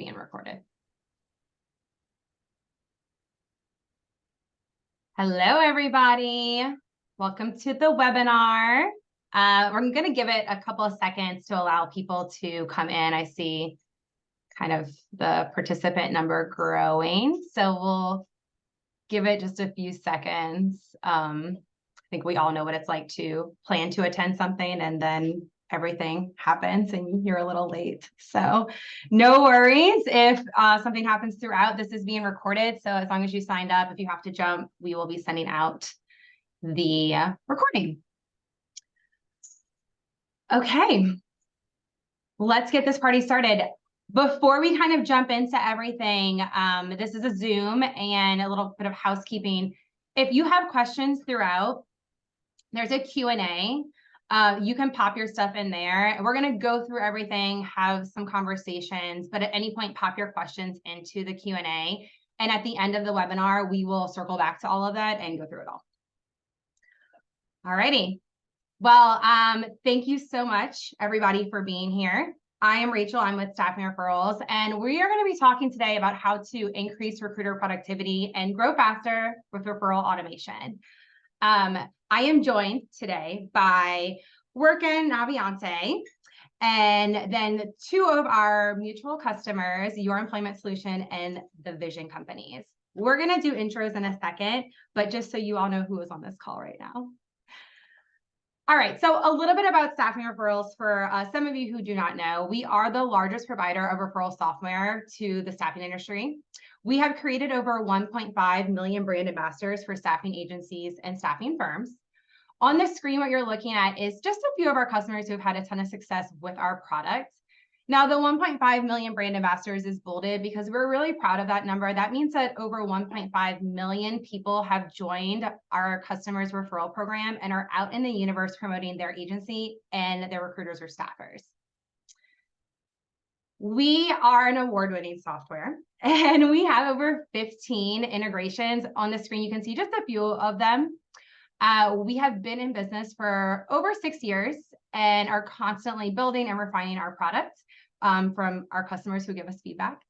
being recorded. Hello, everybody. Welcome to the webinar. We're going to give it a couple of seconds to allow people to come in. I see kind of the participant number growing, so we'll give it just a few seconds. I think we all know what it's like to plan to attend something and then everything happens and you're a little late. So no worries if something happens throughout. This is being recorded. So as long as you signed up, if you have to jump, we will be sending out the recording. Okay, let's get this party started. Before we kind of jump into everything, this is a Zoom and a little bit of housekeeping. If you have questions throughout, there's a Q&A. You can pop your stuff in there. We're going to go through everything, have some conversations, but at any point, pop your questions into the Q&A. And at the end of the webinar, we will circle back to all of that and go through it all. All righty. Well, thank you so much, everybody, for being here. I am Rachel. I'm with Staffing Referrals, and we are going to be talking today about how to increase recruiter productivity and grow faster with referral automation. I am joined today by WorkN Naviante, and then two of our mutual customers, Your Employment Solution and the Vision Companies. We're going to do intros in a second, but just so you all know who is on this call right now. All right, so a little bit about Staffing Referrals for some of you who do not know. We are the largest provider of referral software to the staffing industry. We have created over 1.5 million brand ambassadors for staffing agencies and staffing firms. On the screen, what you're looking at is just a few of our customers who have had a ton of success with our product. Now, the 1.5 million brand ambassadors is bolded because we're really proud of that number. That means that over 1.5 million people have joined our customers' referral program and are out in the universe promoting their agency and their recruiters or staffers. We are an award-winning software, and we have over 15 integrations. On the screen, you can see just a few of them. We have been in business for over 6 years and are constantly building and refining our products from our customers who give us feedback.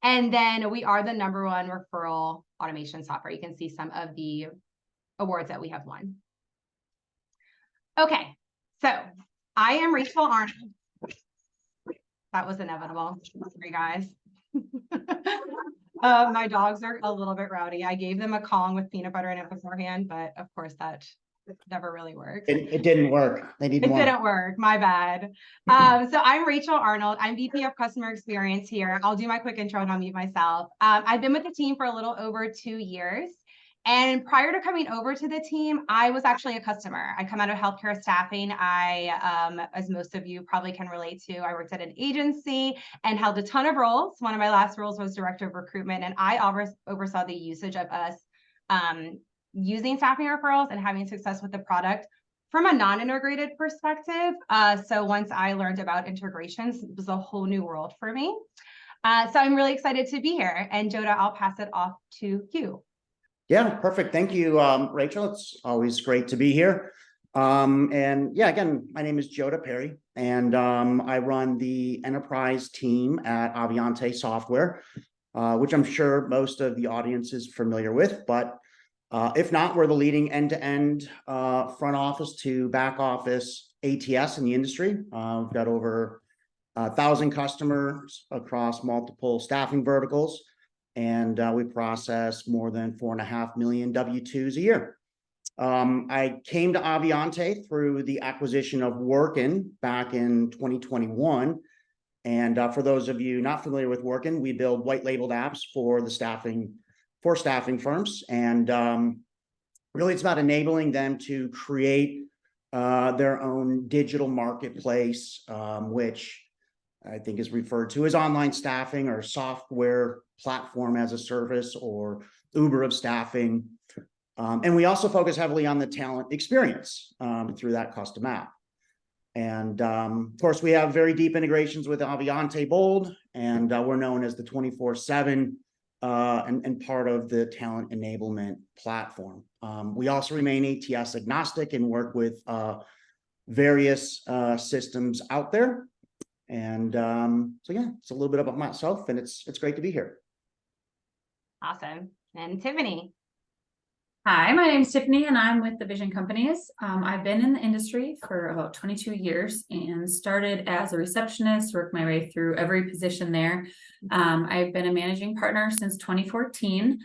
And then we are the #1 referral automation software. You can see some of the awards that we have won. Okay, so I am Rachelle Arnold. That was inevitable. Sorry, guys. My dogs are a little bit rowdy. I gave them a Kong with peanut butter in it beforehand, but of course that never really worked. It didn't work. They need more. It didn't work. My bad. So I'm Rachelle Arnold. I'm VP of Customer Experience here. I'll do my quick intro and I'll mute myself. I've been with the team for a little over 2 years. And prior to coming over to the team, I was actually a customer. I come out of healthcare staffing. As most of you probably can relate to, I worked at an agency and held a ton of roles. One of my last roles was director of recruitment, and I oversaw the usage of us using staffing referrals and having success with the product from a non-integrated perspective. So once I learned about integrations, it was a whole new world for me. So I'm really excited to be here. And Jodda, I'll pass it off to you. Yeah, perfect. Thank you, Rachel. It's always great to be here. And yeah, again, my name is Jodda Perry, and I run the enterprise team at Aviante Software, which I'm sure most of the audience is familiar with. But if not, we're the leading end-to-end front office to back office ATS in the industry. We've got over 1,000 customers across multiple staffing verticals. And we process more than 4.5 million W-2s a year. I came to Aviante through the acquisition of WorkN back in 2021. And for those of you not familiar with WorkN, we build white labeled apps for staffing firms. And really, it's about enabling them to create their own digital marketplace, which I think is referred to as online staffing or software platform as a service or Uber of staffing. And we also focus heavily on the talent experience through that custom app. And of course, we have very deep integrations with Aviante Bold, and we're known as the 24/7 and part of the talent enablement platform. We also remain ATS agnostic and work with various systems out there. And so yeah, it's a little bit about myself, and it's great to be here. Awesome. And Tiffany. Hi, my name is Tiffany and I'm with the Vision Companies. I've been in the industry for about 22 years and started as a receptionist, worked my way through every position there. I've been a managing partner since 2014.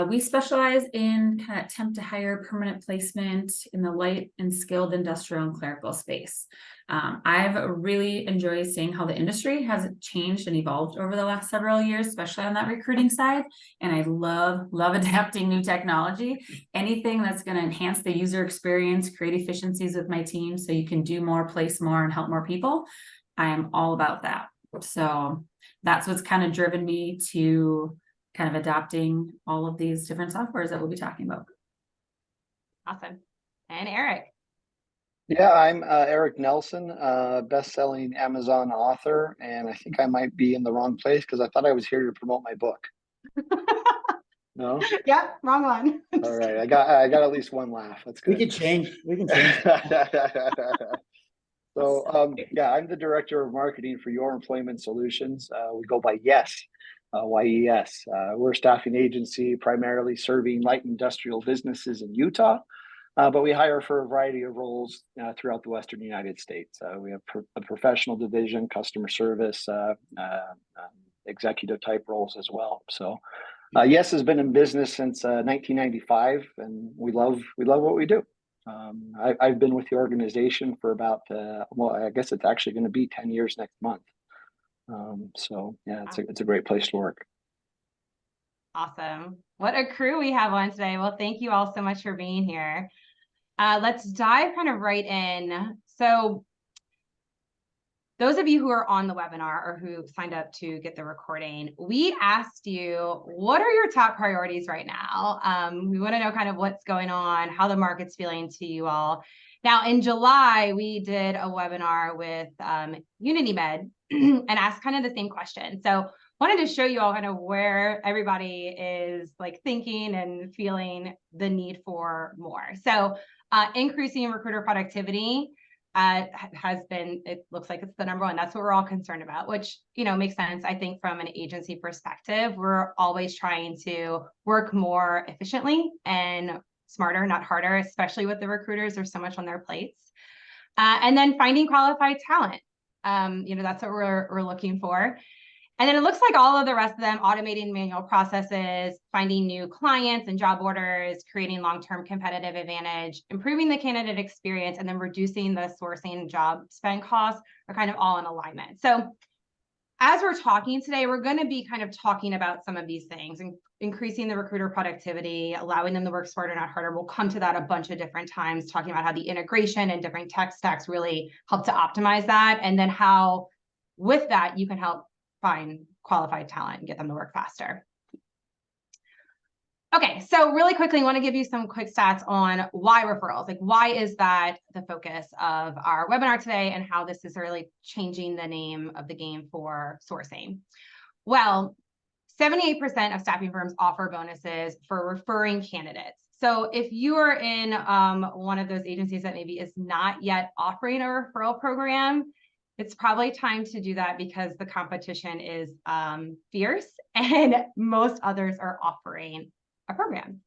We specialize in kind of temp to hire, permanent placement in the light and skilled industrial and clerical space. I've really enjoyed seeing how the industry has changed and evolved over the last several years, especially on that recruiting side. And I love adapting new technology, anything that's going to enhance the user experience, create efficiencies with my team so you can do more, place more, and help more people. I am all about that. So that's what's kind of driven me to kind of adopting all of these different softwares that we'll be talking about. Awesome. And Eric. Yeah, I'm Eric Nelson, best-selling Amazon author, and I think I might be in the wrong place because I thought I was here to promote my book. No? Yep, wrong one. All right, I got at least one laugh. That's good. We can change. So yeah, I'm the director of marketing for Your Employment Solutions. We go by YES, YES. We're a staffing agency primarily serving light industrial businesses in Utah. But we hire for a variety of roles throughout the Western United States. We have a professional division, customer service, executive type roles as well. So YES has been in business since 1995, and we love what we do. I've been with the organization for about, well, I guess it's actually going to be 10 years next month. So yeah, it's a great place to work. Awesome. What a crew we have on today. Well, thank you all so much for being here. Let's dive kind of right in. So those of you who are on the webinar or who signed up to get the recording, we asked you, what are your top priorities right now? We want to know kind of what's going on, how the market's feeling to you all. Now, in July, we did a webinar with UnityMed and asked kind of the same question. So wanted to show you all kind of where everybody is like thinking and feeling the need for more. So increasing recruiter productivity has been, it looks like it's the number one. That's what we're all concerned about, which, you know, makes sense. I think from an agency perspective, we're always trying to work more efficiently and smarter, not harder, especially with the recruiters. There's so much on their plates. And then finding qualified talent. You know, that's what we're looking for. And then it looks like all of the rest of them, automating manual processes, finding new clients and job orders, creating long-term competitive advantage, improving the candidate experience, and then reducing the sourcing job spend costs are kind of all in alignment. So as we're talking today, we're going to be kind of talking about some of these things and increasing the recruiter productivity, allowing them to work smarter, not harder. We'll come to that a bunch of different times, talking about how the integration and different tech stacks really help to optimize that. And then how with that, you can help find qualified talent and get them to work faster. Okay, so really quickly, I want to give you some quick stats on why referrals. Like, why is that the focus of our webinar today and how this is really changing the name of the game for sourcing? Well, 78% of staffing firms offer bonuses for referring candidates. So if you are in one of those agencies that maybe is not yet offering a referral program, it's probably time to do that because the competition is fierce and most others are offering a program.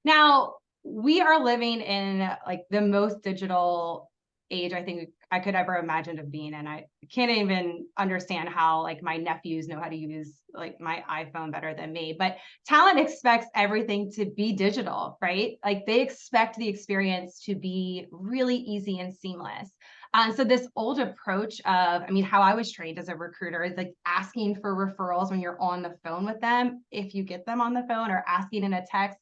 Now, we are living in like the most digital age I think I could ever imagine of being in. I can't even understand how like my nephews know how to use like my iPhone better than me, but talent expects everything to be digital, right? Like they expect the experience to be really easy and seamless. So this old approach of, I mean, how I was trained as a recruiter is like asking for referrals when you're on the phone with them, if you get them on the phone, or asking in a text,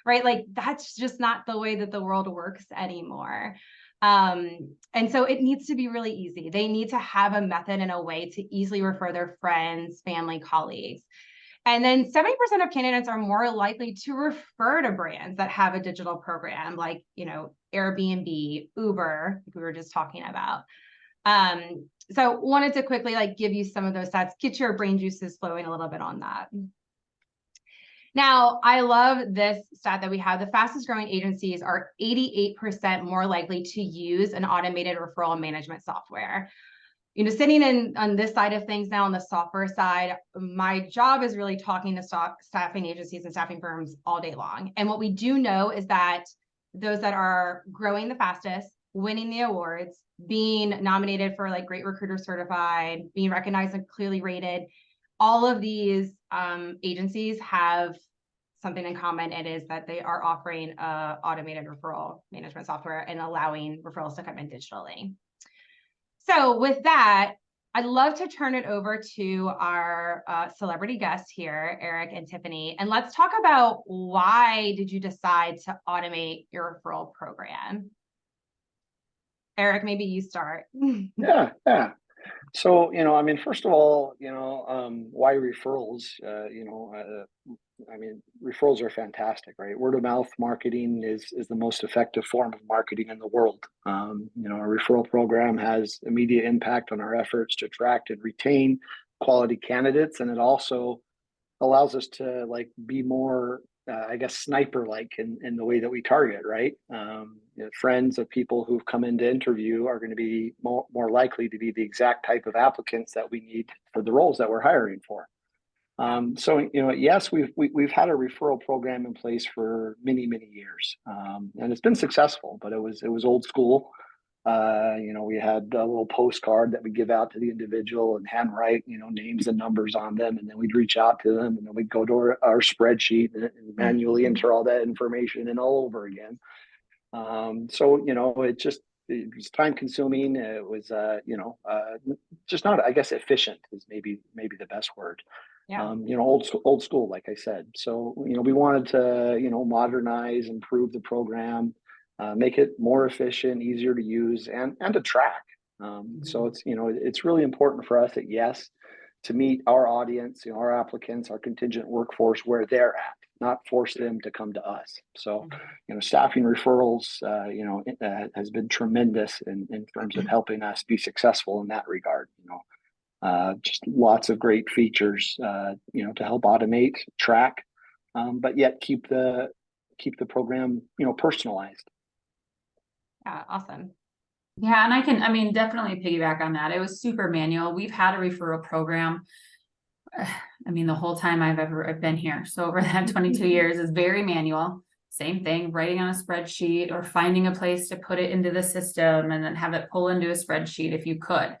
right? Like that's just not the way that the world works anymore. And so it needs to be really easy. They need to have a method and a way to easily refer their friends, family, colleagues. And then 70% of candidates are more likely to refer to brands that have a digital program like, you know, Airbnb, Uber, like we were just talking about. So wanted to quickly like give you some of those stats, get your brain juices flowing a little bit on that. Now, I love this stat that we have. The fastest growing agencies are 88% more likely to use an automated referral management software. sitting in on this side of things now on the software side, my job is really talking to staffing agencies and staffing firms all day long. And what we do know is that those that are growing the fastest, winning the awards, being nominated for like Great Recruiter Certified, being recognized and clearly rated, all of these agencies have something in common. It is that they are offering automated referral management software and allowing referrals to come in digitally. So with that, I'd love to turn it over to our celebrity guests here, Eric and Tiffany, and let's talk about why did you decide to automate your referral program? Eric, maybe you start. Yeah. So, I mean, first of all, why referrals? I mean, referrals are fantastic, right? Word of mouth marketing is the most effective form of marketing in the world. Our referral program has immediate impact on our efforts to attract and retain quality candidates, and it also allows us to be more, I guess, sniper-like in the way that we target, right? Friends of people who've come in to interview are going to be more likely to be the exact type of applicants that we need for the roles that we're hiring for. So, yes, we've had a referral program in place for many years, and it's been successful, but it was old school. We had a little postcard that we give out to the individual and handwrite, names and numbers on them. And then we'd reach out to them, and then we'd go to our spreadsheet and manually enter all that information in all over again. So, it was time consuming. It was, just not, I guess, efficient is maybe the best word. Yeah. Old school, like I said. So, we wanted to, modernize, improve the program, make it more efficient, easier to use, and to track. So it's really important for us to meet our audience, our applicants, our contingent workforce where they're at, not force them to come to us. So, staffing referrals, has been tremendous in terms of helping us be successful in that regard. Just lots of great features, to help automate, track, but yet keep the program, personalized. Yeah, awesome. Yeah, and I mean, definitely piggyback on that. It was super manual. We've had a referral program. I mean, the whole time I've been here. So over that 22 years is very manual. Same thing, writing on a spreadsheet or finding a place to put it into the system and then have it pull into a spreadsheet if you could.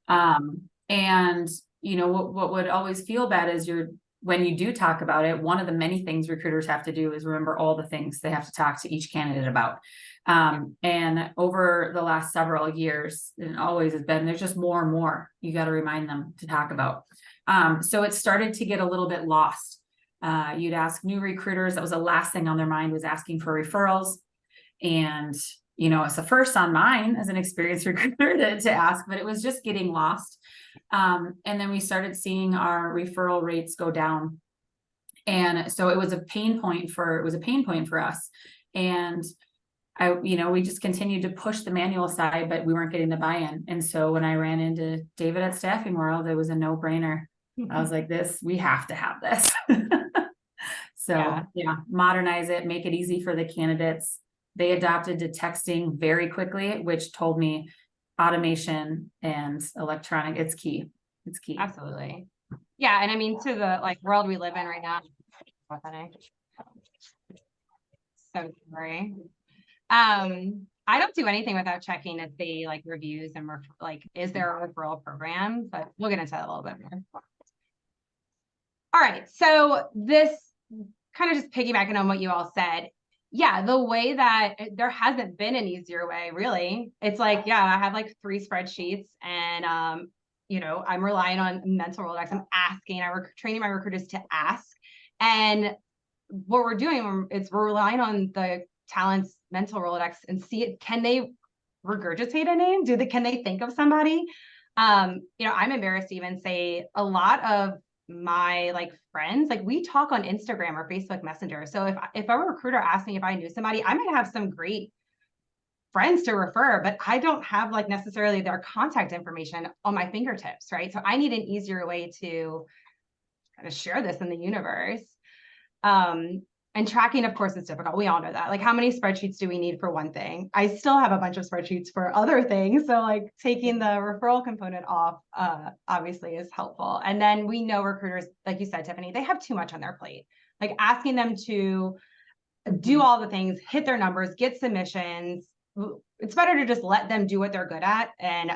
And what would always feel bad is when you do talk about it, one of the many things recruiters have to do is remember all the things they have to talk to each candidate about. And over the last several years, and always has been, there's just more and more you got to remind them to talk about. So it started to get a little bit lost. You'd ask new recruiters, that was the last thing on their mind, was asking for referrals. And, it's the first on mine as an experienced recruiter to ask, but it was just getting lost. And then we started seeing our referral rates go down. And so it was a pain point for us. And we just continued to push the manual side, but we weren't getting the buy-in. And so when I ran into David at Staffing World, it was a no-brainer. I was like, we have to have this. So yeah, modernize it, make it easy for the candidates. They adopted to texting very quickly, which told me automation and electronic, it's key. It's key. Absolutely. Yeah. And I mean, to the world we live in right now. So sorry. I don't do anything without checking if they reviews and is there a referral program, but we'll get into that a little bit more. All right. So this kind of just piggybacking on what you all said. Yeah. The way that there hasn't been an easier way, really. It's I have 3 spreadsheets and, I'm relying on mental Rolodex. I'm training my recruiters to ask. And what we're doing is we're relying on the talent's mental Rolodex and see it. Can they regurgitate a name? Can they think of somebody? I'm embarrassed to even say a lot of my friends, we talk on Instagram or Facebook Messenger. So if a recruiter asked me if I knew somebody, I might have some great friends to refer, but I don't have necessarily their contact information on my fingertips, right? So I need an easier way to kind of share this in the universe. And And tracking, of course, is difficult. We all know that. Like, how many spreadsheets do we need for one thing? I still have a bunch of spreadsheets for other things. So like taking the referral component off, obviously is helpful. And then we know recruiters, like you said, Tiffany, they have too much on their plate. Like asking them to do all the things, hit their numbers, get submissions. It's better to just let them do what they're good at and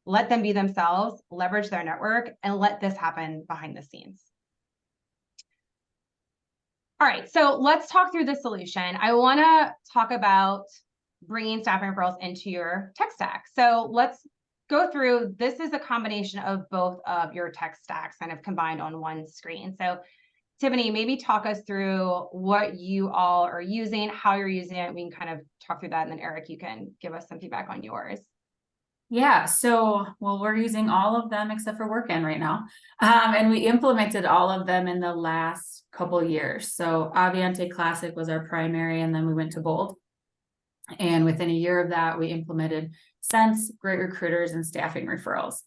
let them be themselves, leverage their network, and let this happen behind the scenes. All right, so let's talk through the solution. I want to talk about bringing staffing referrals into your tech stack. So let's go through. This is a combination of both of your tech stacks kind of combined on one screen. So Tiffany, maybe talk us through what you all are using, how you're using it. We can kind of talk through that. And then Eric, you can give us some feedback on yours. Yeah, so, well, we're using all of them except for WorkN right now. And we implemented all of them in the last couple of years. So Aviante Classic was our primary, and then we went to Bold. And within a year of that, we implemented Sense, Great Recruiters, and Staffing Referrals.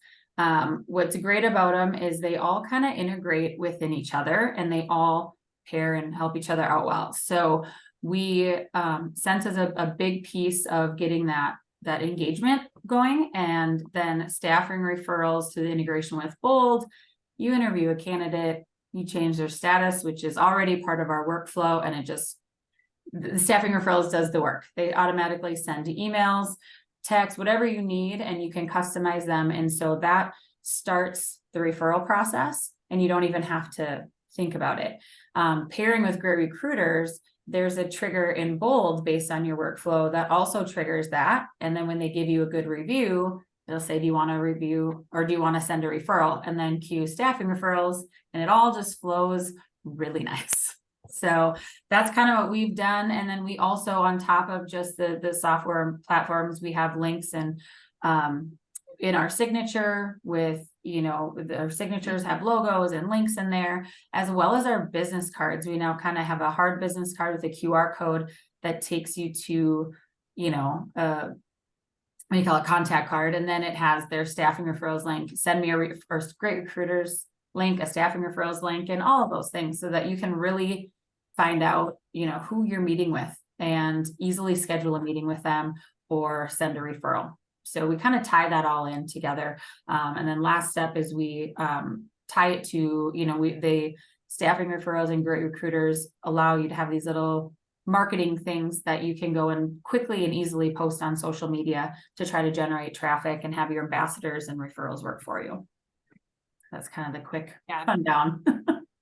What's great about them is they all kind of integrate within each other, and they all pair and help each other out well. So we, Sense is a big piece of getting that engagement going, and then Staffing Referrals to the integration with Bold. You interview a candidate, you change their status, which is already part of our workflow, and it just, the Staffing Referrals does the work. They automatically send emails, text, whatever you need, and you can customize them. And so that starts the referral process, and you don't even have to think about it. Pairing with Great Recruiters, there's a trigger in Bold based on your workflow that also triggers that. And then when they give you a good review, they'll say, do you want to review or do you want to send a referral? And then cue Staffing Referrals, and it all just flows really nice. So that's kind of what we've done. And then we also, on top of just the software platforms, we have links and in our signature with, you know, our signatures have logos and links in there, as well as our business cards. We now kind of have a hard business card with a QR code that takes you to, you know, what do you call it, contact card. And then it has their Staffing Referrals link, send me a first Great Recruiters link, a Staffing Referrals link, and all of those things, so that you can really find out, you know, who you're meeting with and easily schedule a meeting with them or send a referral. So we kind of tie that all in together. And then last step is we tie it to, you know, they Staffing Referrals and Great Recruiters allow you to have these little marketing things that you can go and quickly and easily post on social media to try to generate traffic and have your ambassadors and referrals work for you. That's kind of the quick rundown.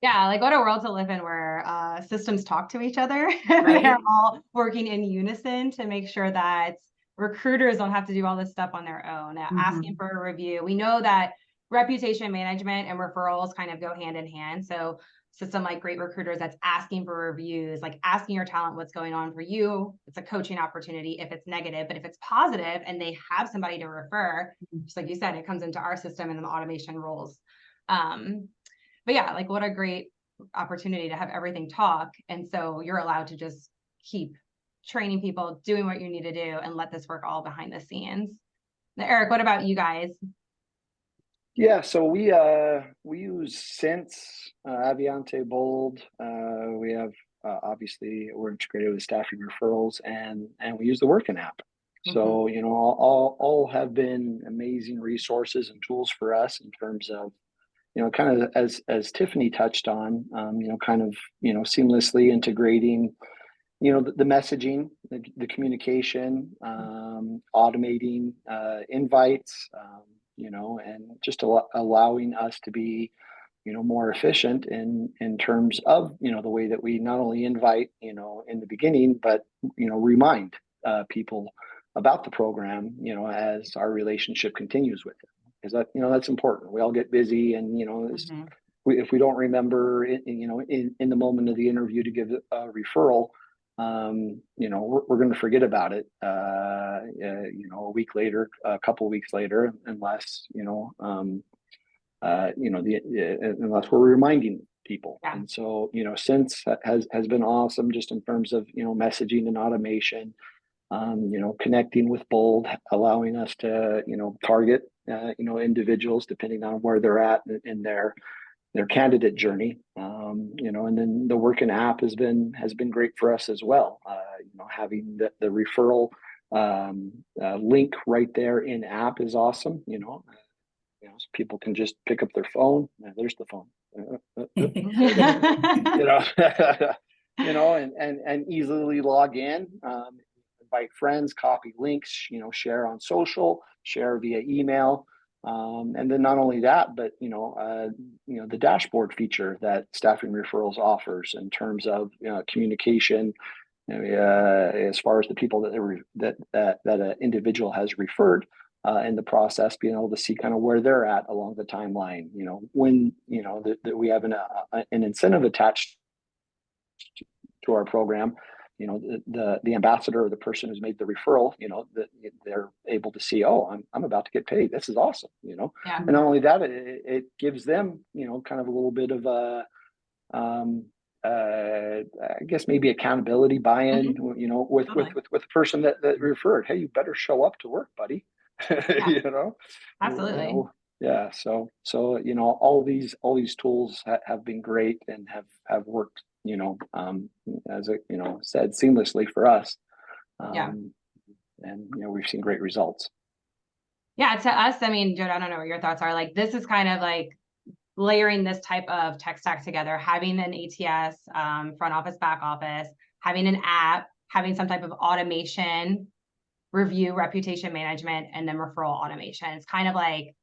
Yeah, like what a world to live in where systems talk to each other. Right. They're all working in unison to make sure that recruiters don't have to do all this stuff on their own, asking for a review. We know that reputation management and referrals kind of go hand in hand. So system like Great Recruiters that's asking for reviews, like asking your talent what's going on for you. It's a coaching opportunity if it's negative, but if it's positive and they have somebody to refer, just like you said, it comes into our system and then the automation rolls. But yeah, like what a great opportunity to have everything talk. And so you're allowed to just keep training people, doing what you need to do, and let this work all behind the scenes. Now, Eric, what about you guys? Yeah, so we use Sense, Aviante, Bold. We have obviously we're integrated with Staffing Referrals, and we use the WorkN app. So you know, all have been amazing resources and tools for us in terms of, you know, kind of as Tiffany touched on, you know, kind of, you know, seamlessly integrating, you know, the messaging, the communication, automating invites, you know, and just allowing us to be, you know, more efficient in terms of, you know, the way that we not only invite, you know, in the beginning, but, you know, remind people about the program, you know, as our relationship continues with it. Because that, you know, that's important. We all get busy, and you know, if we don't remember, you know, in the moment of the interview to give a referral, you know, we're going to forget about it. You know, a week later, a couple of weeks later, unless you know, unless we're reminding people. Yeah. And so, you know, Sense has been awesome just in terms of, you know, messaging and automation. You know, connecting with Bold, allowing us to, you know, target, you know, individuals depending on where they're at in their, their candidate journey. You know, and then the WorkN app has been great for us as well. You know, having the referral link right there in app is awesome. You know, so people can just pick up their phone. There's the phone. You know, you know, and easily log in, invite friends, copy links, you know, share on social, share via email. And then not only that, but you know, the dashboard feature that Staffing Referrals offers in terms of communication, as far as the people that an individual has referred, in the process, being able to see kind of where they're at along the timeline. You know, when you know that we have an incentive attached to our program. You know, the ambassador or the person who's made the referral, you know, that they're able to see, oh, I'm about to get paid. This is awesome, you know. Yeah. And not only that, it gives them, you know, kind of a little bit of a, I guess maybe accountability, buy-in, you know, with the person that referred. Hey, you better show up to work, buddy. Yeah. You know, Absolutely. You know, yeah. So you know, all these tools have been great and have worked, you know, as a, you know, said, seamlessly for us. Yeah. And you know, we've seen great results. Yeah, to us, I mean, Jodda, I don't know what your thoughts are. Like, this is kind of like layering this type of tech stack together, having an ATS, front office, back office, having an app, having some type of automation, review, reputation management, and then referral automation. It's kind of like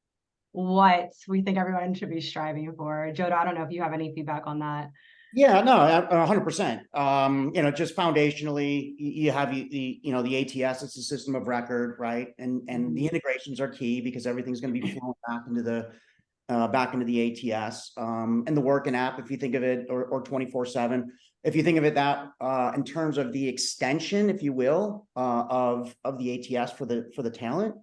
what we think everyone should be striving for. Jodda, I don't know if you have any feedback on that. Yeah, no, 100%. You know, just foundationally, you have the you know, the ATS, it's a system of record, right? And the integrations are key because everything's going to be flowing back into the ATS, and the WorkN app, if you think of it, or 24/7. If you think of it that in terms of the extension, if you will, of the ATS for the talent,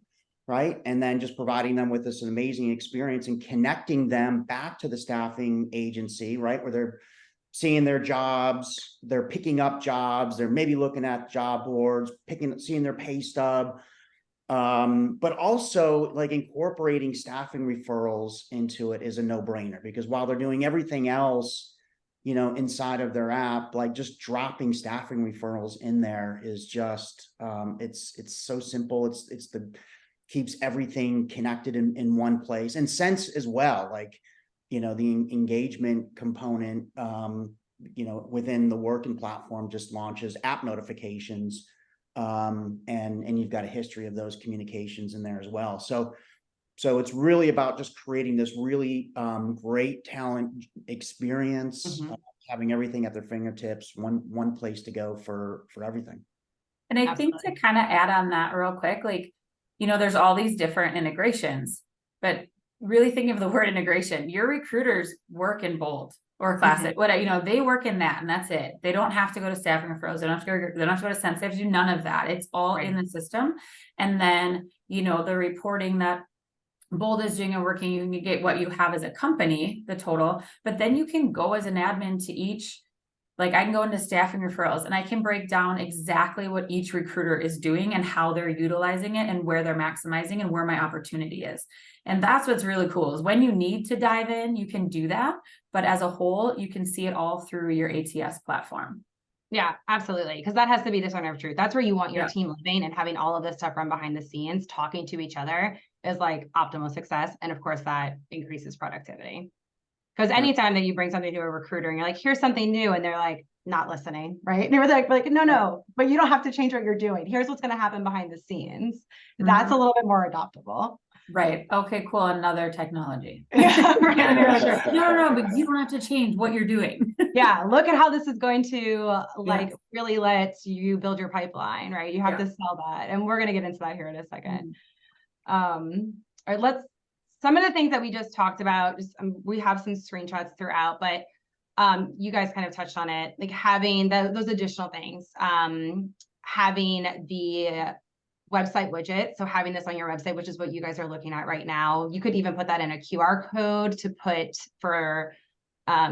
right? And then just providing them with this amazing experience and connecting them back to the staffing agency, right? Where they're seeing their jobs, they're picking up jobs, they're maybe looking at job boards, seeing their pay stub, but also like incorporating staffing referrals into it is a no-brainer, because while they're doing everything else, you know, inside of their app, like just dropping staffing referrals in there is just, it's so simple. It's keeps everything connected in one place. And Sense as well, like, you know, the engagement component, you know, within the WorkN platform just launches app notifications, and you've got a history of those communications in there as well. So it's really about just creating this really great talent experience, having everything at their fingertips, one place to go for everything. And I Absolutely. think to kind of add on that real quick, like, you know, there's all these different integrations, but really thinking of the word integration, your recruiters work in Bold or Classic, what, you know, they work in that and that's it. They don't have to go to Staffing Referrals. They don't have to go to Sense. They have to do none of that. It's all in the system. And then, you know, the reporting that Bold is doing and working, you can get what you have as a company, the total, but then you can go as an admin to each. Like, I can go into Staffing Referrals and I can break down exactly what each recruiter is doing and how they're utilizing it and where they're maximizing and where my opportunity is. And that's what's really cool, is when you need to dive in, you can do that. But as a whole, you can see it all through your ATS platform. Yeah, absolutely. Because that has to be the center of truth. That's where you want your team living, and having all of this stuff run behind the scenes, talking to each other is like optimal success. And of course, that increases productivity. Because anytime that you bring something to a recruiter and you're like, here's something new, and they're like, not listening, right? And they're like, no, but you don't have to change what you're doing. Here's what's going to happen behind the scenes. That's a little bit more adoptable. Right. Okay, cool. Another technology. Yeah, right. No, but you don't have to change what you're doing. Yeah. Look at how this is going to like really let you build your pipeline, right? You have to sell that. And we're going to get into that here in a second. All right, some of the things that we just talked about, just we have some screenshots throughout, but you guys kind of touched on it, like having those additional things, having the website widget. So having this on your website, which is what you guys are looking at right now. You could even put that in a QR code to put for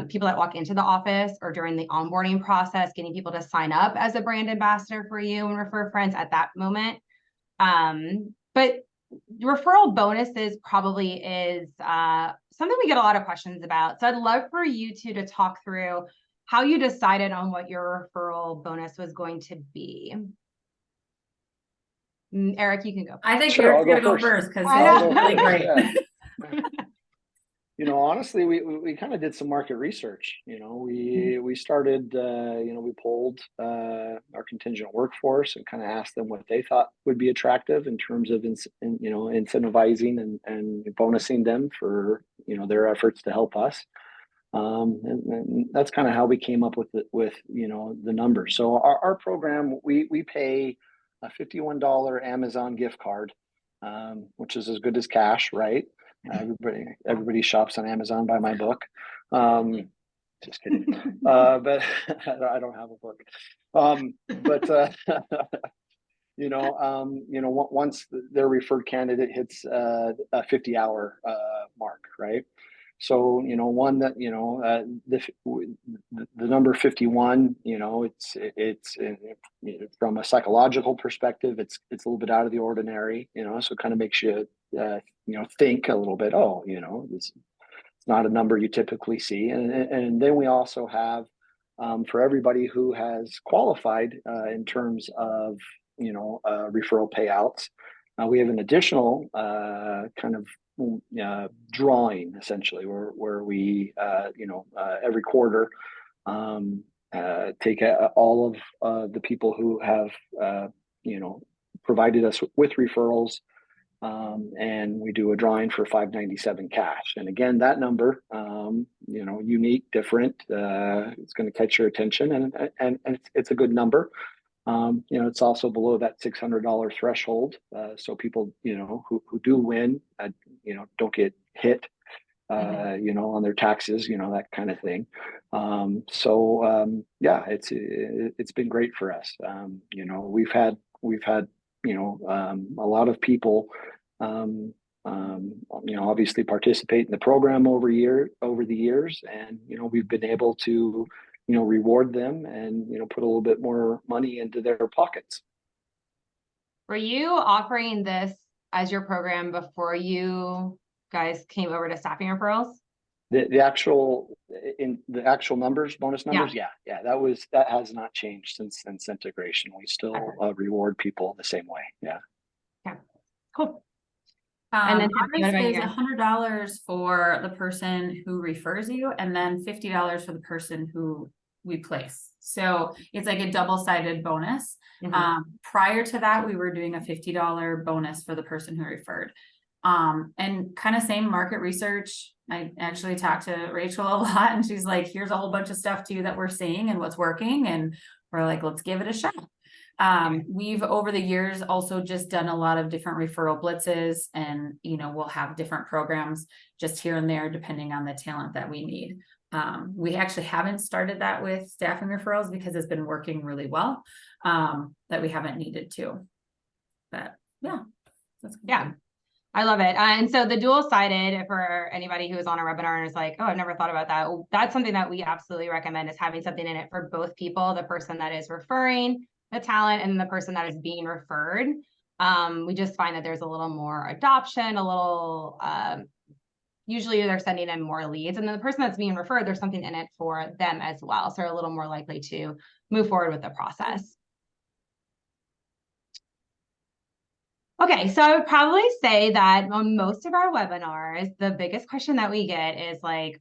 people that walk into the office or during the onboarding process, getting people to sign up as a brand ambassador for you and refer friends at that moment. But referral bonuses probably is something we get a lot of questions about. So I'd love for you two to talk through how you decided on what your referral bonus was going to be. Eric, you can go. I think Sure, I'll Eric's go gonna go first because I it's know. really great. Yeah. You know, honestly, we kind of did some market research. You know, we started, you know, we polled our contingent workforce and kind of asked them what they thought would be attractive in terms of, you know, incentivizing and bonusing them for, you know, their efforts to help us. And that's kind of how we came up with you know, the numbers. So our program, we pay a $51 Amazon gift card, which is as good as cash, right? Everybody shops on Amazon, buy my book. Just kidding. But I don't have a book. But you know, once their referred candidate hits a 50-hour mark, right? So, you know, one that, you know, the number 51, you know, it's from a psychological perspective, it's a little bit out of the ordinary, you know, so it kind of makes you, you know, think a little bit, oh, you know, it's not a number you typically see. And then we also have, for everybody who has qualified in terms of, you know, referral payouts, we have an additional kind of drawing essentially where we you know, every quarter take all of the people who have you know, provided us with referrals, and we do a drawing for $597 cash. And again, that number, you know, unique, different, it's going to catch your attention, and it's a good number. You know, it's also below that $600 threshold. So people, you know, who do win, you know, don't get hit, you know, on their taxes, you know, that kind of thing. Yeah, it's been great for us. You know, we've had, you know, a lot of people, you know, obviously participate in the program over the years, and, you know, we've been able to, you know, reward them and, you know, put a little bit more money into their pockets. Were you offering this as your program before you guys came over to Staffing Referrals? The actual numbers, bonus numbers, yeah, that has not changed since integration. We still reward people the same way. Yeah. Okay, cool. And then ours is $100 for the person who refers you, and then $50 for the person who we place. So it's like a double-sided bonus. Prior to that, we were doing a $50 bonus for the person who referred. And kind of same market research. I actually talked to Rachel a lot, and she's like, here's a whole bunch of stuff too that we're seeing and what's working. And we're like, let's give it a shot. We've over the years also just done a lot of different referral blitzes, and, you know, we'll have different programs just here and there, depending on the talent that we need. We actually haven't started that with staffing referrals because it's been working really well, that we haven't needed to, but yeah. Yeah, I love it. And so the dual-sided, for anybody who is on a webinar and is like, oh, I've never thought about that. That's something that we absolutely recommend, is having something in it for both people, the person that is referring the talent and the person that is being referred. We just find that there's a little more adoption, a little, usually they're sending in more leads, and then the person that's being referred, there's something in it for them as well. So they're a little more likely to move forward with the process. Okay, so I would probably say that on most of our webinars, the biggest question that we get is like,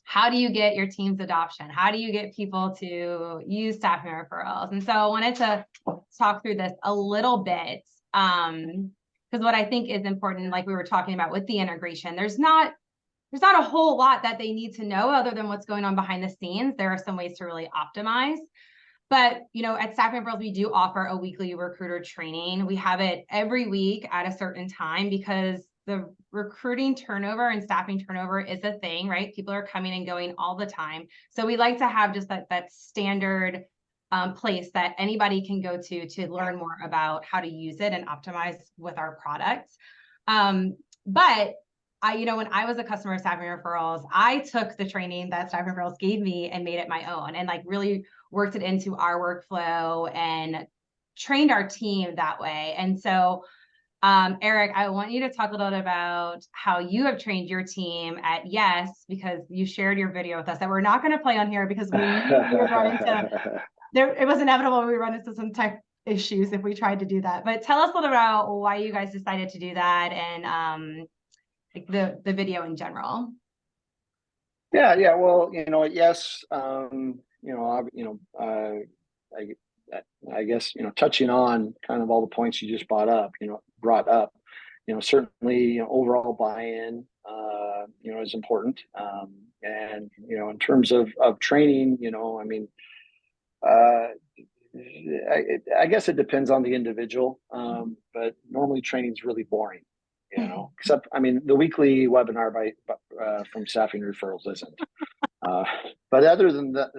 how do you get your team's adoption? How do you get people to use staffing referrals? And so I wanted to talk through this a little bit, because what I think is important, like we were talking about with the integration, there's not a whole lot that they need to know other than what's going on behind the scenes. There are some ways to really optimize. But, you know, at Staffing Referrals, we do offer a weekly recruiter training. We have it every week at a certain time because the recruiting turnover and staffing turnover is a thing, right? People are coming and going all the time. So we like to have just that standard place that anybody can go to learn more about how to use it and optimize with our products. But you know, when I was a customer of Staffing Referrals, I took the training that Staffing Referrals gave me and made it my own, and like really worked it into our workflow and trained our team that way. And so Eric, I want you to talk a little bit about how you have trained your team at Yes, because you shared your video with us that we're not going to play on here because we knew we would run into there. It was inevitable we run into some tech issues if we tried to do that. But tell us a little about why you guys decided to do that and like the video in general. Yeah. Well, yes. I guess, touching on kind of all the points you just brought up, certainly, overall buy-in, is important. And, in terms of training, I mean, I guess it depends on the individual, but normally training is really boring, except, I mean, the weekly webinar from Staffing Referrals isn't. But other than that,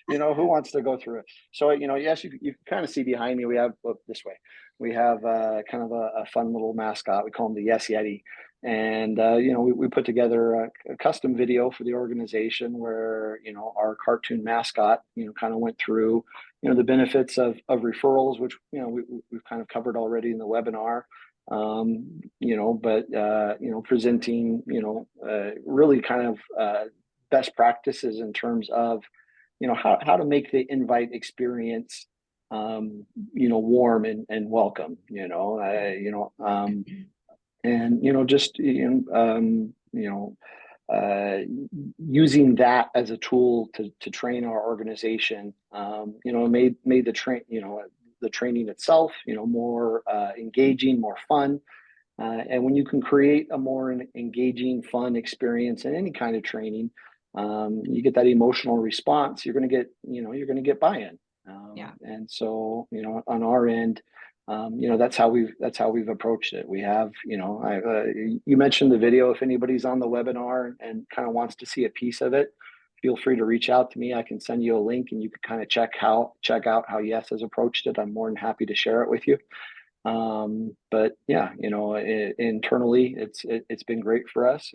who wants to go through it? So, yes, you kind of see behind me, we have, this way, we have kind of a fun little mascot. We call him the Yes Yeti. And, we put together a custom video for the organization where, our cartoon mascot, kind of went through, the benefits of referrals, which, we've kind of covered already in the webinar. Presenting, really kind of best practices in terms of, how to make the invite experience, warm and welcome, using that as a tool to train our organization, made the training itself, more engaging, more fun. And when you can create a more engaging, fun experience in any kind of training, you get that emotional response. You're going to get buy-in. And so, on our end, that's how we've approached it. We have, you mentioned the video. If anybody's on the webinar and kind of wants to see a piece of it, feel free to reach out to me. I can send you a link and you can kind of check out how Yes has approached it. I'm more than happy to share it with you. But yeah, internally it's been great for us.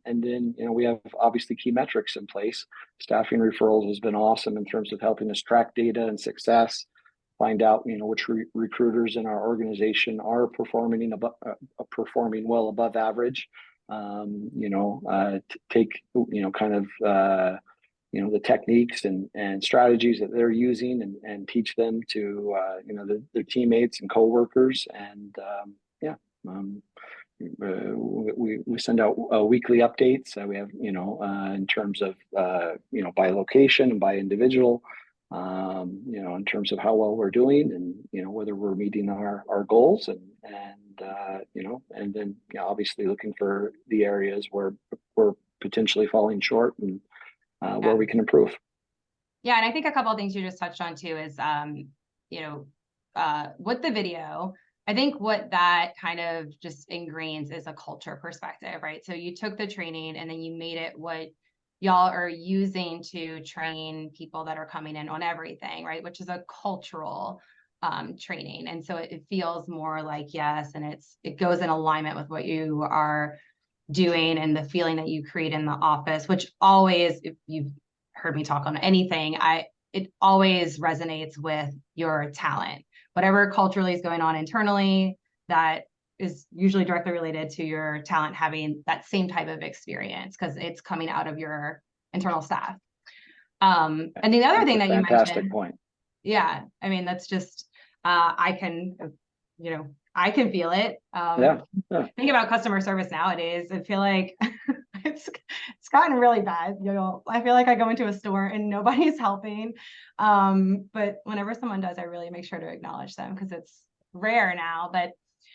And then, we have obviously key metrics in place. Staffing Referrals has been awesome in terms of helping us track data and success, find out, which recruiters in our organization are performing well above average. Take, kind of, the techniques and strategies that they're using and teach them to, their teammates and coworkers. And we send out weekly updates. We have, in terms of, by location and by individual, in terms of how well we're doing and, whether we're meeting our goals and then, obviously looking for the areas where we're potentially falling short and where we can improve. Yeah. And I think a couple of things you just touched on too is, with the video, I think what that kind of just ingrains is a culture perspective, right? So you took the training and then you made it what y'all are using to train people that are coming in on everything, right? Which is a cultural training. And so it feels more like Yes, and it goes in alignment with what you are doing and the feeling that you create in the office, which always, if you've heard me talk on anything, it always resonates with your talent. Whatever culturally is going on internally, that is usually directly related to your talent having that same type of experience because it's coming out of your internal staff. And the other thing that you mentioned, fantastic point. Yeah, I mean, that's just I can feel it. Think about customer service nowadays. I feel like it's gotten really bad. I feel like I go into a store and nobody's helping. But whenever someone does, I really make sure to acknowledge them because it's rare now. But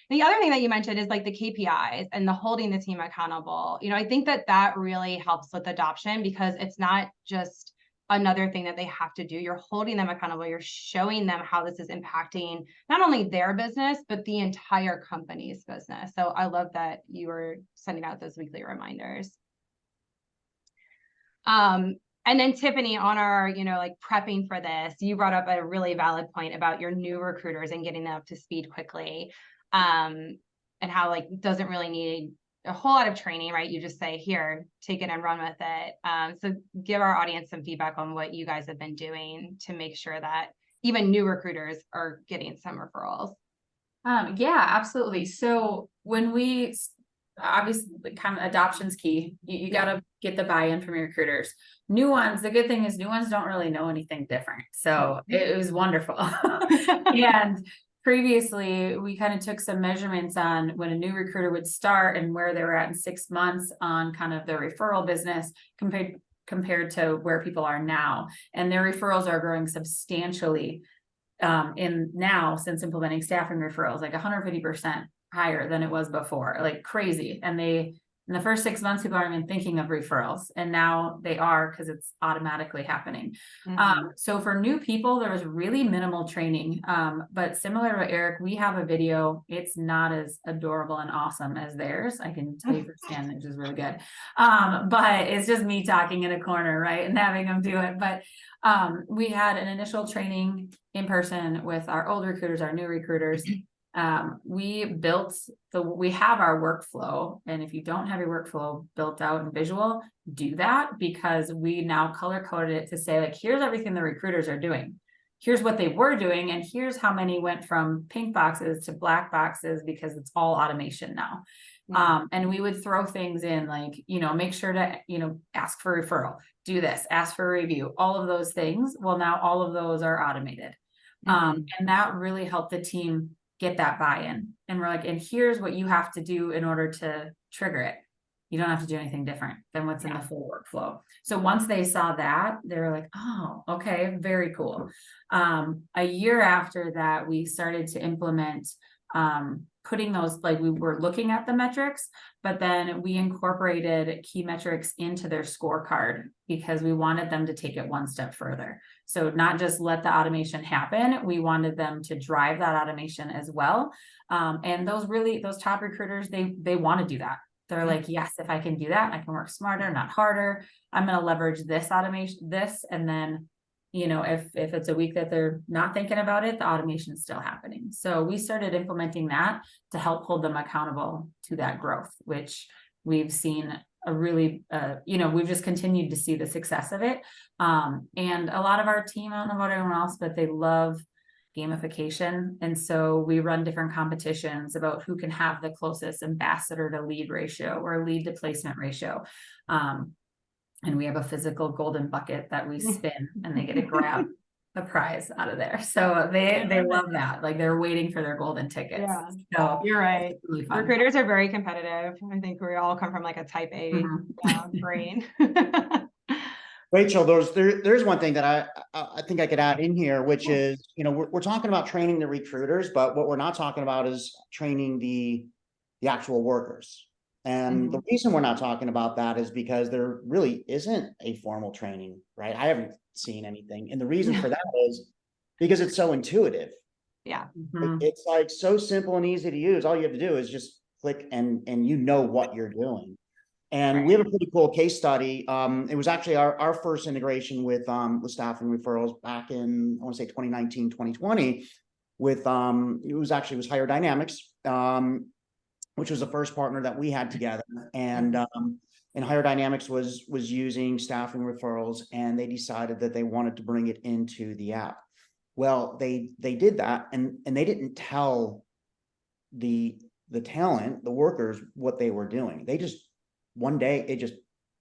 the other thing that you mentioned is like the KPIs and the holding the team accountable. I think that really helps with adoption because it's not just another thing that they have to do. You're holding them accountable. You're showing them how this is impacting not only their business, but the entire company's business. So I love that you were sending out those weekly reminders. And then Tiffany, on our, prepping for this, you brought up a really valid point about your new recruiters and getting them up to speed quickly. And how doesn't really need a whole lot of training, right? You just say, here, take it and run with it. So give our audience some feedback on what you guys have been doing to make sure that even new recruiters are getting some referrals. Yeah, absolutely. So when obviously kind of adoption's key, you got to get the buy-in from your recruiters. New ones, the good thing is new ones don't really know anything different. So it was wonderful. And previously we kind of took some measurements on when a new recruiter would start and where they were at in 6 months on kind of their referral business compared to where people are now. And their referrals are growing substantially in now since implementing staffing referrals, like 150% higher than it was before, like crazy. And in the first 6 months, people aren't even thinking of referrals, and now they are because it's automatically happening. So for new people, there was really minimal training, but similar to Eric, we have a video. It's not as adorable and awesome as theirs. I can tell you firsthand, it's just really good. But it's just me talking in a corner, right, and having them do it. But we had an initial training in person with our old recruiters, our new recruiters. We have our workflow, and if you don't have your workflow built out and visual, do that, because we now color coded it to say, like, here's everything the recruiters are doing. Here's what they were doing, and here's how many went from pink boxes to black boxes because it's all automation now. And we would throw things in like, make sure to, ask for referral, do this, ask for a review, all of those things. Well, now all of those are automated. And that really helped the team get that buy-in. And we're like, and here's what you have to do in order to trigger it. You don't have to do anything different than what's in the full workflow. So once they saw that, they were like, oh, okay, very cool. A year after that, we started to implement putting those, like, we were looking at the metrics, but then we incorporated key metrics into their scorecard because we wanted them to take it one step further. So not just let the automation happen, we wanted them to drive that automation as well. And those top recruiters, they want to do that. They're like, yes, if I can do that, I can work smarter, not harder. I'm going to leverage this automation, and then, if it's a week that they're not thinking about it, the automation is still happening. So we started implementing that to help hold them accountable to that growth, which we've seen a really, we've just continued to see the success of it. And a lot of our team, I don't know about everyone else, but they love gamification. And so we run different competitions about who can have the closest ambassador to lead ratio or lead to placement ratio. And we have a physical golden bucket that we spin and they get to grab a prize out of there. So they love that. Like, they're waiting for their golden tickets. Yeah, so you're right. Really fun. Recruiters are very competitive. I think we all come from like a type A brain. Rachel, there's one thing that I think I could add in here, which is, we're talking about training the recruiters, but what we're not talking about is training the actual workers. And the reason we're not talking about that is because there really isn't a formal training, right? I haven't seen anything. And the reason for that is because it's so intuitive. Yeah. It's like so simple and easy to use. All you have to do is just click and what you're doing. And we have a pretty cool case study. It was actually our first integration with staffing referrals back in, I want to say 2019, 2020 with, it was Hire Dynamics, which was the first partner that we had together. And Hire Dynamics was using staffing referrals, and they decided that they wanted to bring it into the app. Well, they did that, and they didn't tell the talent, the workers, what they were doing. They just, one day it just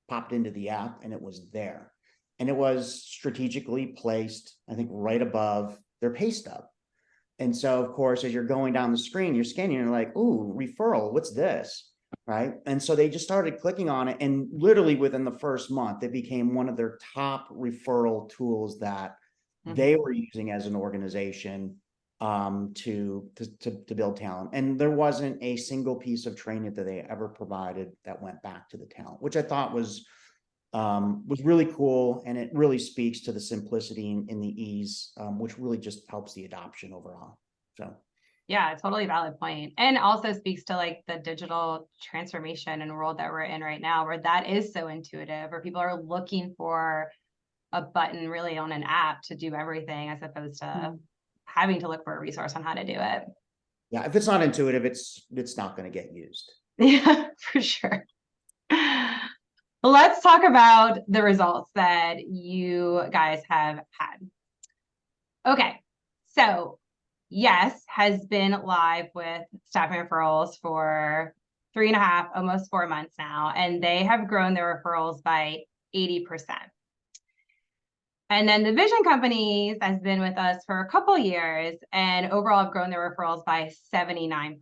popped into the app and it was there. And it was strategically placed, I think, right above their pay stub. And so, of course, as you're going down the screen, you're scanning, you're like, ooh, referral, what's this? Right. And so they just started clicking on it. And literally within the first month, it became one of their top referral tools that they were using as an organization to build talent. And there wasn't a single piece of training that they ever provided that went back to the talent, which I thought was really cool. And it really speaks to the simplicity and the ease, which really just helps the adoption overall. So yeah, totally valid point. And also speaks to like the digital transformation and world that we're in right now, where that is so intuitive, where people are looking for a button really on an app to do everything, as opposed to having to look for a resource on how to do it. Yeah, if it's not intuitive, it's not going to get used. Yeah, for sure. Let's talk about the results that you guys have had. Okay, so Yes has been live with staffing referrals for 3.5, almost 4 months now, and they have grown their referrals by 80%. And then the Vision Companies has been with us for a couple years and overall have grown their referrals by 79%.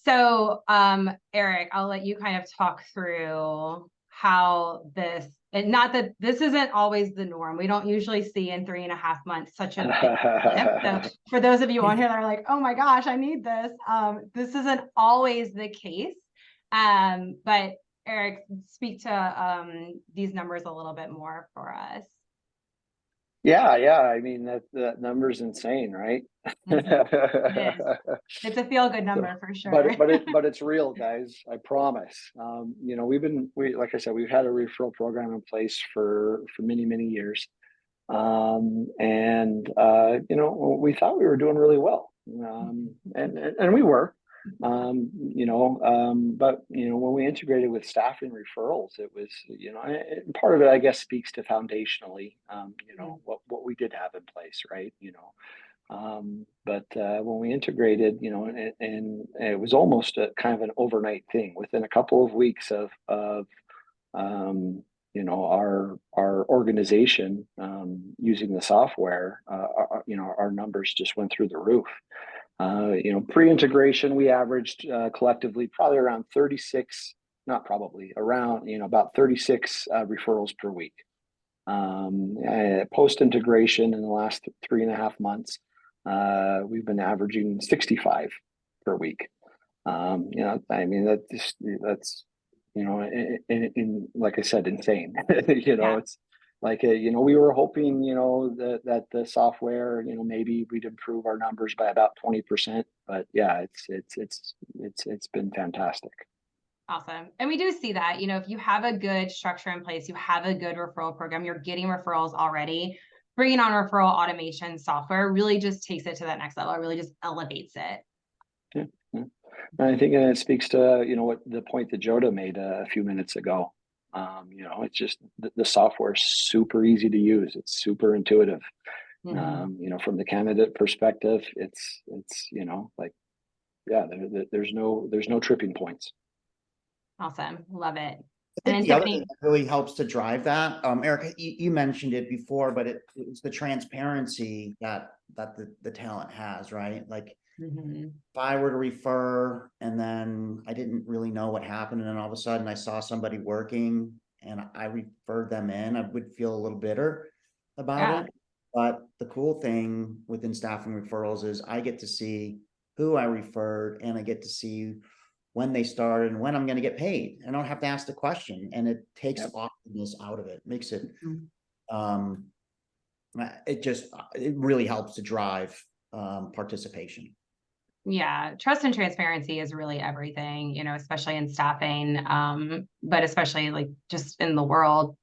So, Eric, I'll let you kind of talk through how this, and not that this isn't always the norm. We don't usually see in 3.5 months such a big flip. So for those of you on here that are like, oh my gosh, I need this. This isn't always the case. But Eric, speak to these numbers a little bit more for us. Yeah. I mean, that number's insane, right? It's a feel-good number for sure. But it's real, guys. I promise. You know, like I said, we've had a referral program in place for many years. You know, we thought we were doing really well. And we were. But you know, when we integrated with staffing referrals, it was, you know, and part of it, I guess, speaks to foundationally, you know, what we did have in place, right? You know, but when we integrated, you know, and it was almost a kind of an overnight thing. Within a couple of weeks of you know, our organization using the software, you know, our numbers just went through the roof. You know, pre-integration, we averaged collectively probably around 36, not probably, around, you know, about 36 referrals per week. Post-integration in the last 3.5 months, we've been averaging 65 per week. You know, I mean, that's, you know, in like I said, insane. You know, yeah. It's like, you know, we were hoping, you know, that the software, you know, maybe we'd improve our numbers by about 20%, but yeah, it's been fantastic. Awesome. And we do see that, you know, if you have a good structure in place, you have a good referral program, you're getting referrals already, bringing on referral automation software really just takes it to that next level. It really just elevates it. Yeah. And I think it speaks to, you know, what the point that Jodda made a few minutes ago. You know, it's just the software is super easy to use. It's super intuitive. You know, from the candidate perspective, it's, you know, like, yeah, there's no tripping points. Awesome. Love it. I think the other thing that really helps to drive that, Erica, you mentioned it before, but it's the transparency that the talent has, right? Like, if I were to refer and then I didn't really know what happened, and then all of a sudden I saw somebody working and I referred them in, I would feel a little bitter about it. But the cool thing within staffing referrals is I get to see who I referred, and I get to see when they started and when I'm going to get paid. I don't have to ask the question, and it takes awkwardness out of it. Makes it, it really helps to drive participation. Yeah, trust and transparency is really everything, you know, especially in staffing, but especially like just in the world.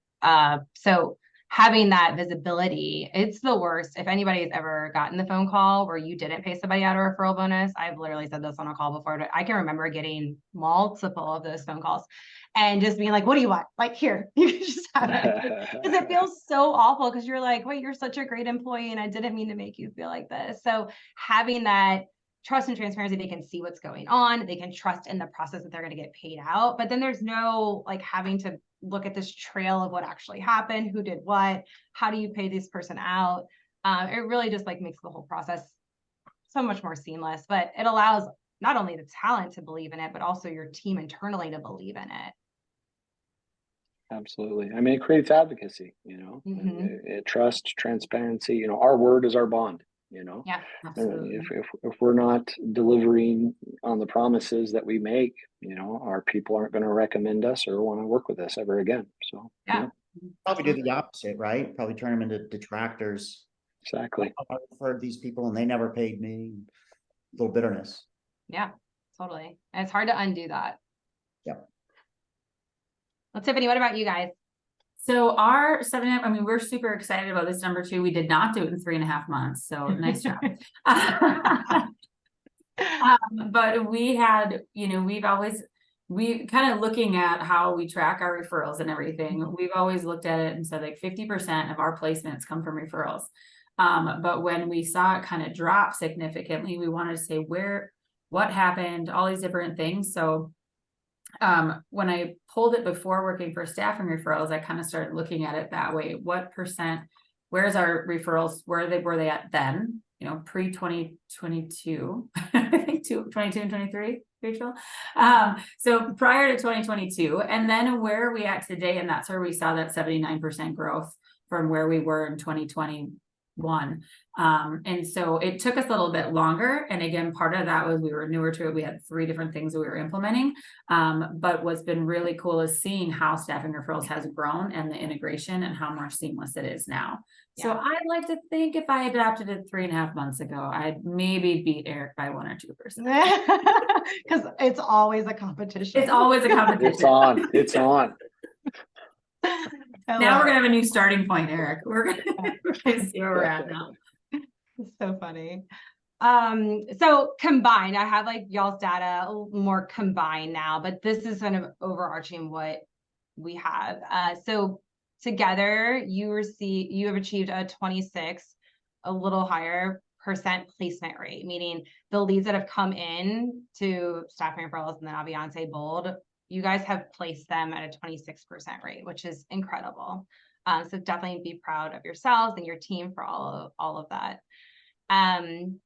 So having that visibility, it's the worst. If anybody's ever gotten the phone call where you didn't pay somebody out a referral bonus, I've literally said this on a call before, but I can remember getting multiple of those phone calls and just being like, what do you want? Like, here, you can just have it. Because it feels so awful because you're like, wait, you're such a great employee and I didn't mean to make you feel like this. So having that trust and transparency, they can see what's going on. They can trust in the process that they're going to get paid out. But then there's no like having to look at this trail of what actually happened, who did what, how do you pay this person out? It really just like makes the whole process so much more seamless, but it allows not only the talent to believe in it, but also your team internally to believe in it. Absolutely. I mean, it creates advocacy, you know, trust, transparency, you know, our word is our bond. You know, yeah, absolutely. If we're not delivering on the promises that we make, you know, our people aren't going to recommend us or want to work with us ever again. So yeah, probably do the opposite, right? Probably turn them into detractors. Exactly. I referred these people and they never paid me. A little bitterness. Yeah, totally. And it's hard to undo that. Yeah. Well, Tiffany, what about you guys? So our 7.5, I mean, we're super excited about this number too. We did not do it in 3.5 months. So nice job. But we had, you know, we kind of looking at how we track our referrals and everything. We've always looked at it and said like 50% of our placements come from referrals. But when we saw it kind of drop significantly, we wanted to say what happened, all these different things. So when I pulled it before working for staffing referrals, I kind of started looking at it that way. What percent, where's our referrals? Were they at then? You know, pre 2022, I think 22 and 23, Rachel. So prior to 2022, and then where are we at today? And that's where we saw that 79% growth from where we were in 2021. And so it took us a little bit longer. And again, part of that was we were newer to it. We had 3 different things that we were implementing. But what's been really cool is seeing how staffing referrals has grown and the integration and how more seamless it is now. So Yeah. I'd like to think if I adopted it 3.5 months ago, I'd maybe beat Eric by 1 or 2%. Because it's always a competition. It's always a competition. It's on. It's on. Now we're gonna have a new starting point, Eric. We're gonna see where we're at now. It's so funny. So combined, I have like y'all's data more combined now, but this is kind of overarching what we have. So together you have achieved a 26, a little higher % placement rate, meaning the leads that have come in to staffing referrals and then Aviance Bold, you guys have placed them at a 26% rate, which is incredible. So definitely be proud of yourselves and your team for all of that.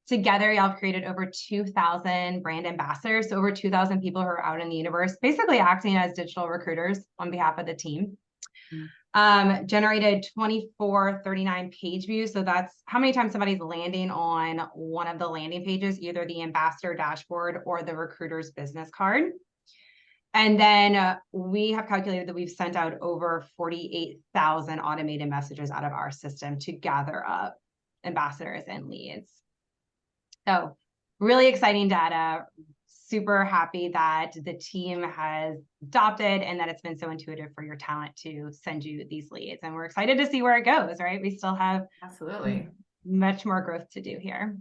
Together, y'all have created over 2,000 brand ambassadors, so over 2,000 people who are out in the universe, basically acting as digital recruiters on behalf of the team. Generated 2439 page views. So that's how many times somebody's landing on one of the landing pages, either the ambassador dashboard or the recruiter's business card. And then we have calculated that we've sent out over 48,000 automated messages out of our system to gather up ambassadors and leads. So really exciting data. Super happy that the team has adopted and that it's been so intuitive for your talent to send you these leads. And we're excited to see where it goes, right? We still have Absolutely much more growth to do here.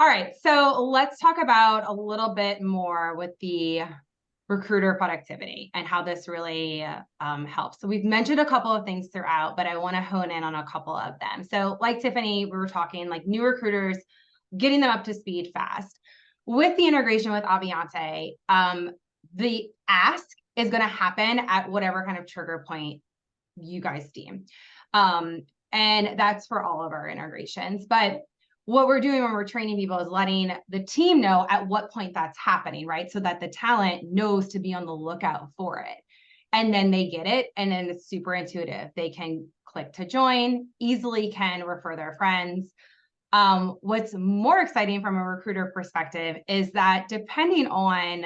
All right, so let's talk about a little bit more with the recruiter productivity and how this really helps. So we've mentioned a couple of things throughout, but I want to hone in on a couple of them. So like Tiffany, we were talking like new recruiters, getting them up to speed fast. With the integration with Aviance, the ask is going to happen at whatever kind of trigger point you guys deem. And that's for all of our integrations. But what we're doing when we're training people is letting the team know at what point that's happening, right? So that the talent knows to be on the lookout for it. And then they get it. And then it's super intuitive. They can click to join, easily can refer their friends. What's more exciting from a recruiter perspective is that depending on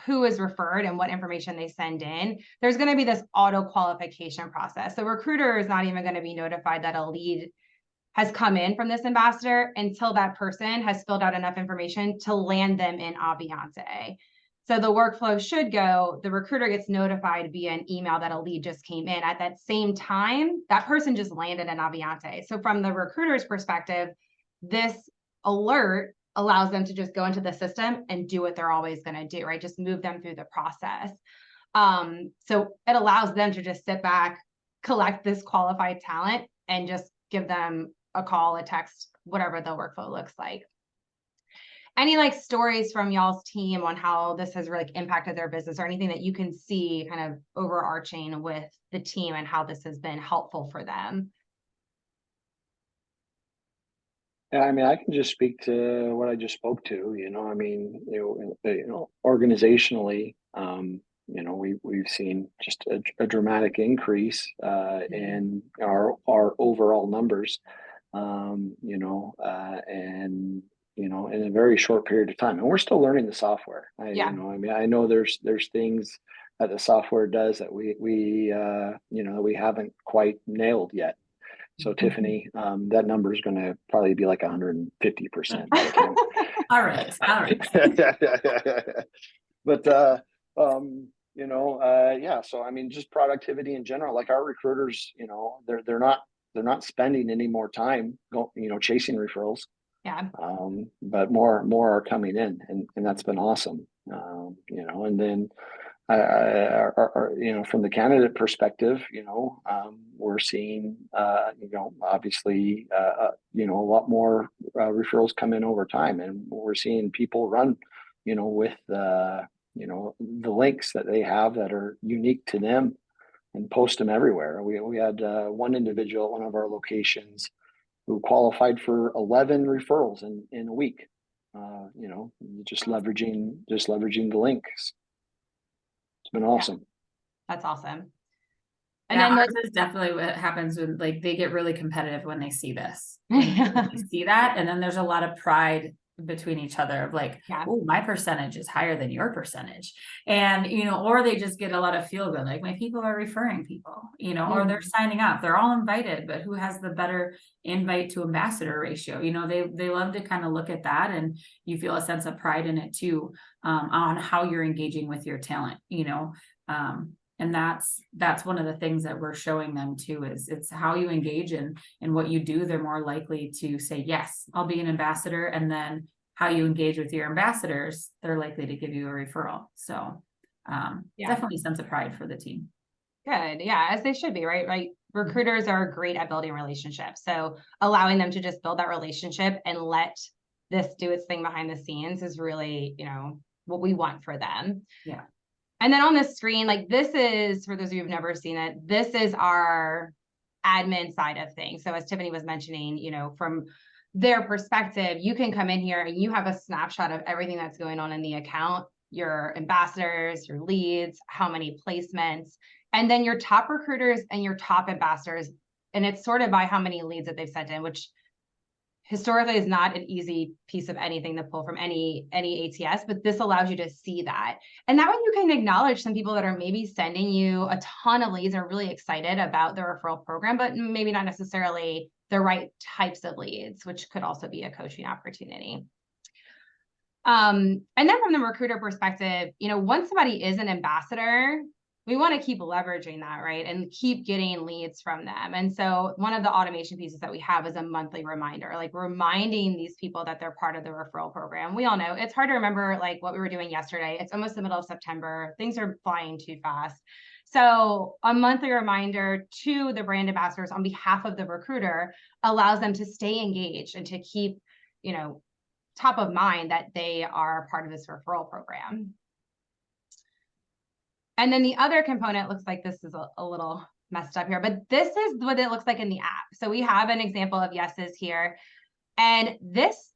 who is referred and what information they send in, there's going to be this auto qualification process. The recruiter is not even going to be notified that a lead has come in from this ambassador until that person has filled out enough information to land them in Aviance. So the workflow should go, the recruiter gets notified via an email that a lead just came in. At that same time, that person just landed in Aviance. So from the recruiter's perspective, this alert allows them to just go into the system and do what they're always going to do, right? Just move them through the process. So it allows them to just sit back, collect this qualified talent, and just give them a call, a text, whatever the workflow looks like. Any like stories from y'all's team on how this has really impacted their business or anything that you can see kind of overarching with the team and how this has been helpful for them? Yeah, I mean, I can just speak to what I just spoke to, I mean, organizationally, we've seen just a dramatic increase in our overall numbers, and in a very short period of time, and we're still learning the software. I mean, I know there's things that the software does that we haven't quite nailed yet. So Tiffany, that number is going to probably be like 150% by the time. All right. But yeah. So I mean, just productivity in general. Like our recruiters, they're not spending any more time chasing referrals. Yeah. But more are coming in, and that's been awesome. And then You know, from the candidate perspective, you know, we're seeing, you know, obviously, you know, a lot more referrals come in over time, and we're seeing people run, you know, with you know, the links that they have that are unique to them, and post them everywhere. We had one individual at one of our locations who qualified for 11 referrals in a week. You know, just leveraging the links. It's been awesome. That's awesome. And Yeah, then ours is definitely what happens when like they get really competitive when they see this. When they see that, and then there's a lot of pride between each other of like, Yeah. oh, my percentage is higher than your percentage. And you know, or they just get a lot of feel good, like my people are referring people, you know, or they're signing up. They're all invited, but who has the better invite to ambassador ratio? You know, they love to kind of look at that, and you feel a sense of pride in it too, on how you're engaging with your talent, you know. And that's one of the things that we're showing them too, is it's how you engage and what you do. They're more likely to say, yes, I'll be an ambassador. And then how you engage with your ambassadors, they're likely to give you a referral. So definitely a sense of pride for the team. Good. Yeah, as they should be, right? Right. Recruiters are great at building relationships. So allowing them to just build that relationship and let this do its thing behind the scenes is really, you know, what we want for them. Yeah. And then on the screen, like this is, for those of you who've never seen it, this is our admin side of things. So as Tiffany was mentioning, you know, from their perspective, you can come in here and you have a snapshot of everything that's going on in the account, your ambassadors, your leads, how many placements, and then your top recruiters and your top ambassadors. And it's sorted by how many leads that they've sent in, which historically is not an easy piece of anything to pull from any ATS, but this allows you to see that. And that way you can acknowledge some people that are maybe sending you a ton of leads, are really excited about the referral program, but maybe not necessarily the right types of leads, which could also be a coaching opportunity. And then from the recruiter perspective, you know, once somebody is an ambassador, we want to keep leveraging that, right? And keep getting leads from them. And so one of the automation pieces that we have is a monthly reminder, like reminding these people that they're part of the referral program. We all know it's hard to remember like what we were doing yesterday. It's almost the middle of September. Things are flying too fast. So a monthly reminder to the brand ambassadors on behalf of the recruiter allows them to stay engaged and to keep, you know, top of mind that they are part of this referral program. And then the other component looks like this is a little messed up here, but this is what it looks like in the app. So we have an example of yeses here. And this,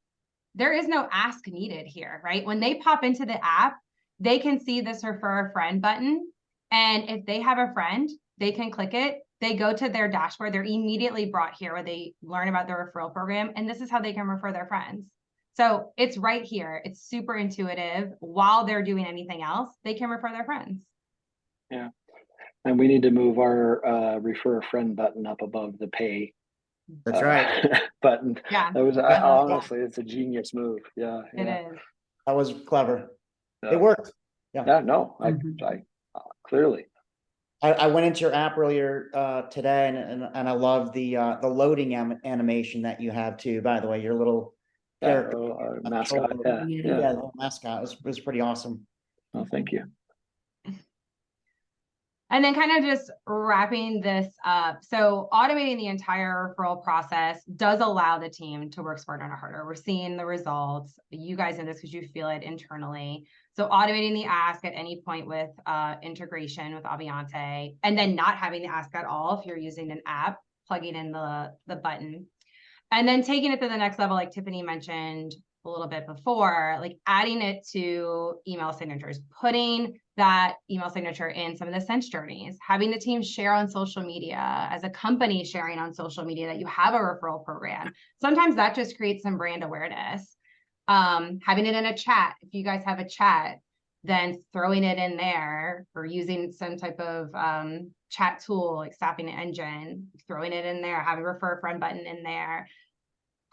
there is no ask needed here, right? When they pop into the app, they can see this refer a friend button. And if they have a friend, they can click it. They go to their dashboard. They're immediately brought here where they learn about the referral program. And this is how they can refer their friends. So it's right here. It's super intuitive. While they're doing anything else, they can refer their friends. Yeah. And we need to move our refer a friend button up above the pay. That's right. Button. Yeah. That was honestly, it's a genius move. Yeah. It is. That was clever. Yeah. It worked. Yeah, no, I clearly. I went into your app earlier today, and I love the loading animation that you have too. By the way, your little character mascot. Yeah. The mascot was pretty awesome. Oh, thank you. And then kind of just wrapping this up. So automating the entire referral process does allow the team to work smarter and harder. We're seeing the results. You guys know this because you feel it internally. So automating the ask at any point with integration with Aviante, and then not having the ask at all if you're using an app, plugging in the button. And then taking it to the next level, like Tiffany mentioned a little bit before, like adding it to email signatures, putting that email signature in some of the sense journeys, having the team share on social media, as a company sharing on social media that you have a referral program. Sometimes that just creates some brand awareness. Having it in a chat, if you guys have a chat, then throwing it in there, or using some type of chat tool like Staffing Engine, throwing it in there, having a refer a friend button in there.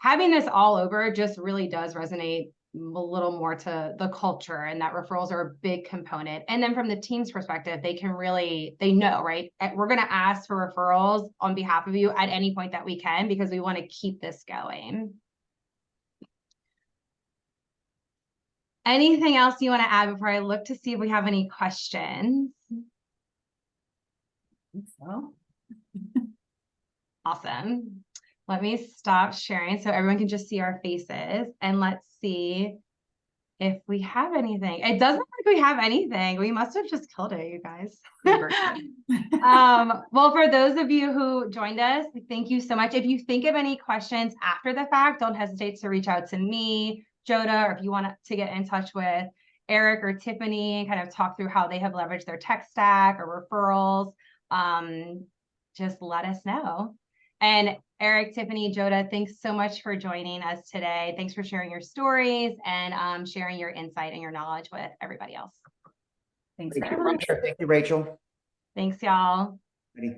Having this all over just really does resonate a little more to the culture, and that referrals are a big component. And then from the team's perspective, they can really, they know, right? We're going to ask for referrals on behalf of you at any point that we can, because we want to keep this going. Anything else you want to add before I look to see if we have any questions? So, Awesome. Let me stop sharing so everyone can just see our faces, and let's see if we have anything. It doesn't look like we have anything. We must have just killed it, you guys. Well, for those of you who joined us, thank you so much. If you think of any questions after the fact, don't hesitate to reach out to me, Jodda, or if you want to get in touch with Eric or Tiffany and kind of talk through how they have leveraged their tech stack or referrals, just let us know. And Eric, Tiffany, Jodda, thanks so much for joining us today. Thanks for sharing your stories and sharing your insight and your knowledge with everybody else. Thanks. Thank you, Rachel. Thanks, y'all. Ready.